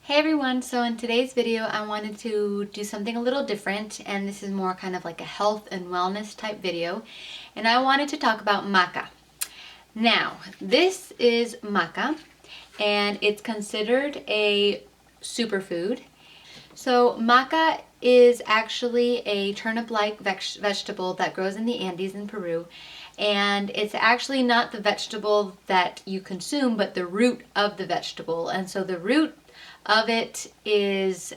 Hey everyone, so in today's video I wanted to do something a little different, and this is more kind of like a health and wellness type video, and I wanted to talk about maca. Now, this is maca and it's considered a superfood. So maca is actually a turnip-like vegetable that grows in the Andes in Peru, and it's actually not the vegetable that you consume but the root of the vegetable. And so the root of it is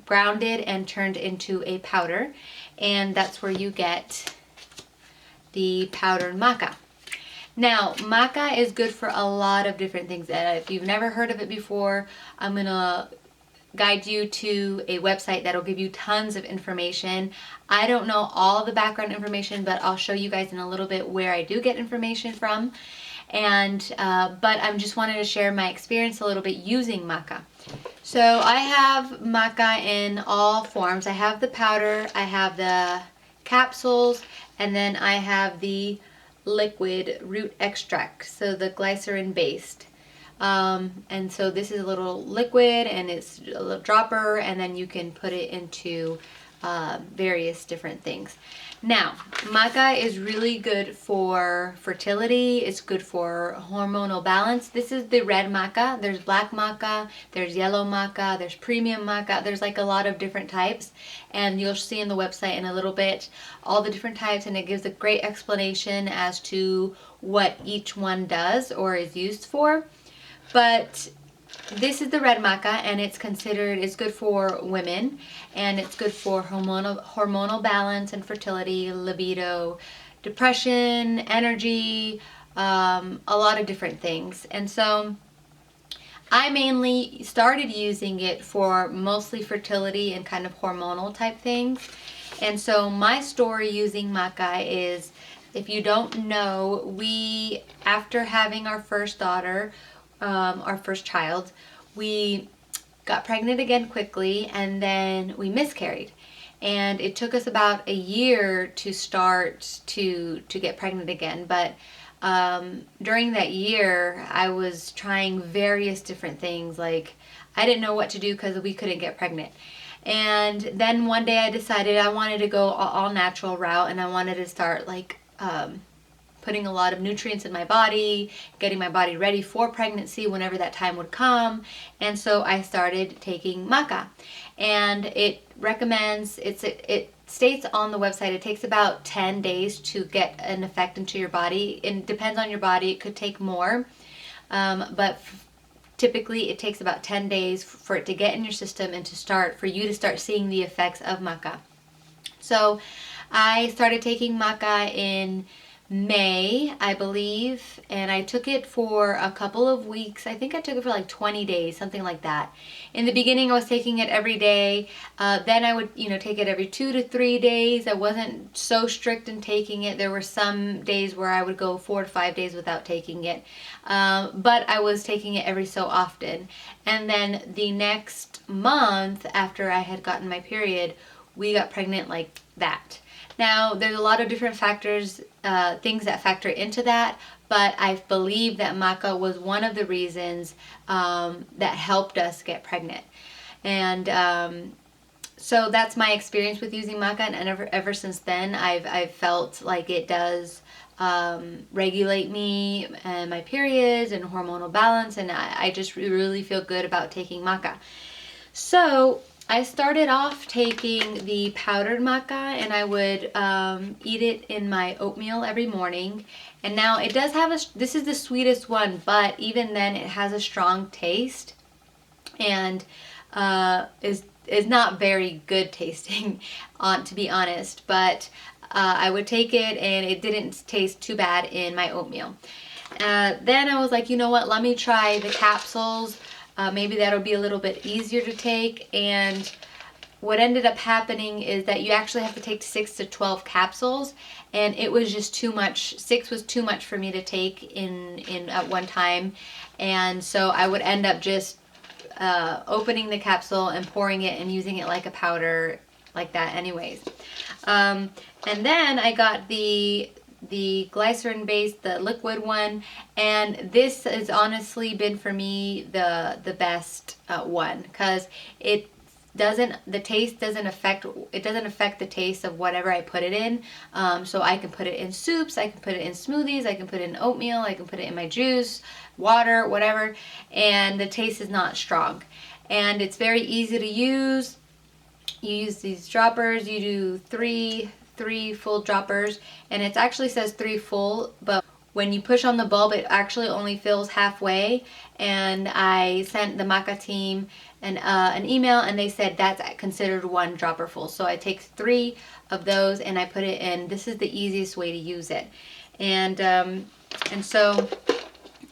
grounded and turned into a powder, and that's where you get the powdered maca. Now, maca is good for a lot of different things. If you've never heard of it before, I'm gonna guide you to a website that'll give you tons of information. I don't know all the background information, but I'll show you guys in a little bit where I do get information from. But I just wanted to share my experience a little bit using maca. So I have maca in all forms. I have the powder, I have the capsules, and then I have the liquid root extract, so the glycerin based. And so this is a little liquid and it's a little dropper, and then you can put it into various different things. Now, maca is really good for fertility. It's good for hormonal balance. This is the red maca. There's black maca, there's yellow maca, there's premium maca. There's like a lot of different types, and you'll see in the website in a little bit all the different types, and it gives a great explanation as to what each one does or is used for. But this is the red maca, and it's good for women, and it's good for hormonal balance and fertility, libido, depression, energy, a lot of different things. And so I mainly started using it for mostly fertility and kind of hormonal type things. And so my story using maca is, if you don't know, after having our first daughter, our first child, we got pregnant again quickly, and then we miscarried. And it took us about a year to start to get pregnant again. But during that year, I was trying various different things. Like, I didn't know what to do because we couldn't get pregnant. And then one day I decided I wanted to go all natural route, and I wanted to start like putting a lot of nutrients in my body, getting my body ready for pregnancy whenever that time would come. And so I started taking maca, and it states on the website it takes about 10 days to get an effect into your body. It depends on your body, it could take more, but typically it takes about 10 days for it to get in your system and for you to start seeing the effects of maca. So I started taking maca in May, I believe, and I took it for a couple of weeks. I think I took it for like 20 days, something like that. In the beginning, I was taking it every day. Then I would, take it every 2 to 3 days. I wasn't so strict in taking it. There were some days where I would go 4 to 5 days without taking it. But I was taking it every so often. And then the next month after I had gotten my period, we got pregnant like that. Now, there's a lot of different factors, things that factor into that, but I believe that maca was one of the reasons that helped us get pregnant. And so that's my experience with using maca, and ever since then, I've felt like it does regulate me and my periods and hormonal balance, and I just really feel good about taking maca. So I started off taking the powdered maca, and I would eat it in my oatmeal every morning. And now it does have this is the sweetest one, but even then it has a strong taste, and is not very good tasting, to be honest. But I would take it, and it didn't taste too bad in my oatmeal. Then I was like, you know what, let me try the capsules. Maybe that'll be a little bit easier to take. And what ended up happening is that you actually have to take 6 to 12 capsules, and it was just too much. 6 was too much for me to take in at one time, and so I would end up just opening the capsule and pouring it and using it like a powder like that anyways. And then I got the the glycerin based, the liquid one, and this has honestly been for me the best one, because the taste doesn't affect, it doesn't affect the taste of whatever I put it in. So I can put it in soups, I can put it in smoothies, I can put it in oatmeal, I can put it in my juice, water, whatever, and the taste is not strong. And it's very easy to use. You use these droppers, you do three full droppers, and it actually says 3 full, but when you push on the bulb, it actually only fills halfway. And I sent the Maca team an email, and they said that's considered 1 dropper full. So I take 3 of those and I put it in. This is the easiest way to use it. And so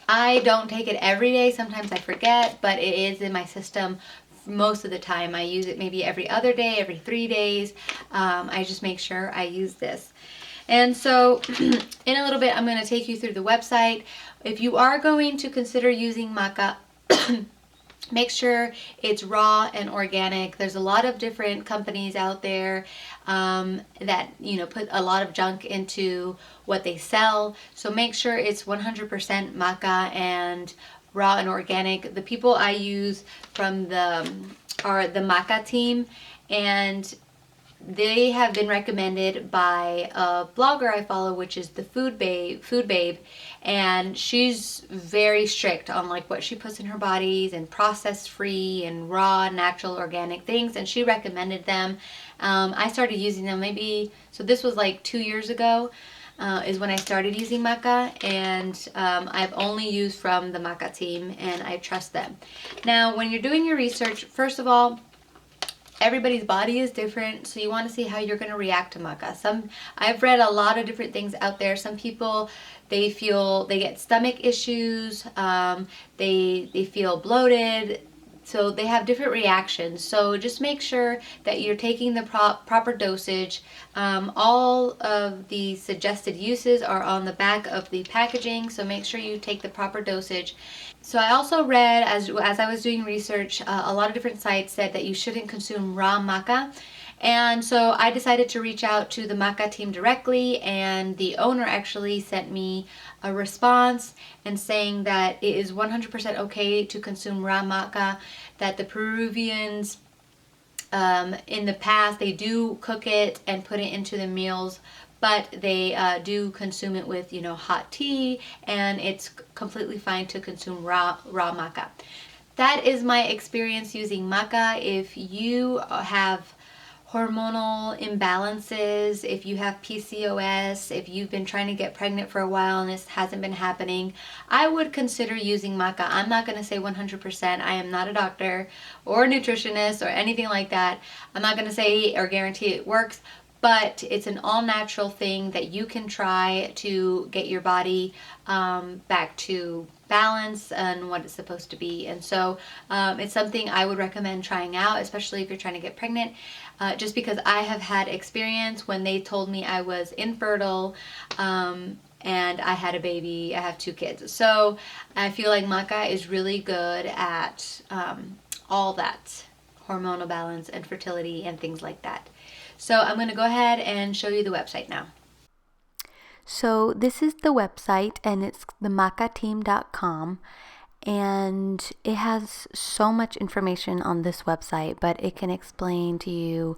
I don't take it every day. Sometimes I forget, but it is in my system most of the time. I use it maybe every other day, every 3 days. I just make sure I use this. And so in a little bit, I'm going to take you through the website. If you are going to consider using Maca, make sure it's raw and organic. There's a lot of different companies out there that, you know, put a lot of junk into what they sell. So make sure it's 100% Maca and raw and organic. The people I use from are the Maca team, and they have been recommended by a blogger I follow, which is the Food Babe, and she's very strict on like what she puts in her bodies, and processed free and raw, natural, organic things, and she recommended them. I started using them so this was like 2 years ago, is when I started using Maca, and I've only used from the Maca team, and I trust them. Now, when you're doing your research, first of all, everybody's body is different, so you want to see how you're going to react to Maca. I've read a lot of different things out there. Some people, they get stomach issues, they feel bloated, so they have different reactions. So just make sure that you're taking the proper dosage. All of the suggested uses are on the back of the packaging, so make sure you take the proper dosage. So I also read, as I was doing research, a lot of different sites said that you shouldn't consume raw Maca. And so I decided to reach out to the Maca team directly, and the owner actually sent me a response and saying that it is 100% okay to consume raw Maca, that the Peruvians in the past, they do cook it and put it into the meals, but they do consume it with, hot tea, and it's completely fine to consume raw Maca. That is my experience using Maca. If you have hormonal imbalances, if you have PCOS, if you've been trying to get pregnant for a while and this hasn't been happening, I would consider using Maca. I'm not going to say 100%. I am not a doctor or a nutritionist or anything like that. I'm not going to say or guarantee it works, but it's an all-natural thing that you can try to get your body back to balance and what it's supposed to be. And so it's something I would recommend trying out, especially if you're trying to get pregnant, just because I have had experience when they told me I was infertile, and I had a baby. I have 2 kids. So I feel like Maca is really good at all that hormonal balance and fertility and things like that. So I'm going to go ahead and show you the website now. So this is the website, and it's themacateam.com, and it has so much information on this website, but it can explain to you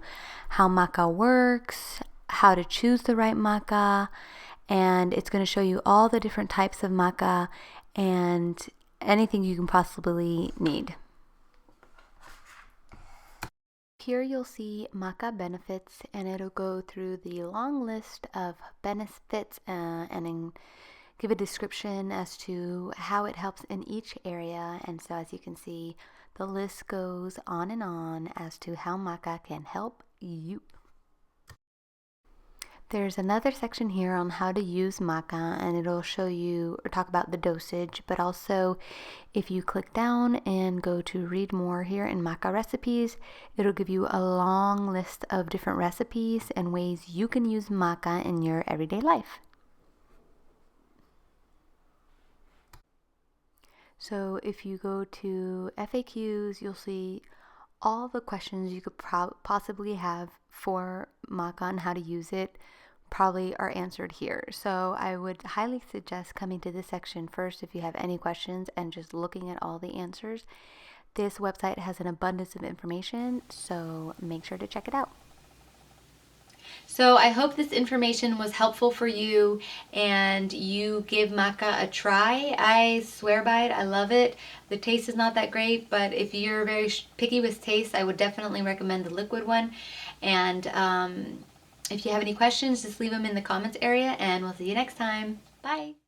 how Maca works, how to choose the right Maca, and it's going to show you all the different types of Maca and anything you can possibly need. Here you'll see Maca benefits, and it'll go through the long list of benefits and then give a description as to how it helps in each area. And so as you can see, the list goes on and on as to how Maca can help you. There's another section here on how to use Maca, and it'll show you or talk about the dosage, but also if you click down and go to read more here in Maca recipes, it'll give you a long list of different recipes and ways you can use Maca in your everyday life. So if you go to FAQs, you'll see all the questions you could possibly have for Maca and how to use it, probably are answered here. So I would highly suggest coming to this section first if you have any questions and just looking at all the answers. This website has an abundance of information, so make sure to check it out. So I hope this information was helpful for you and you give maca a try. I swear by it. I love it. The taste is not that great, but if you're very picky with taste, I would definitely recommend the liquid one. And if you have any questions, just leave them in the comments area and we'll see you next time. Bye.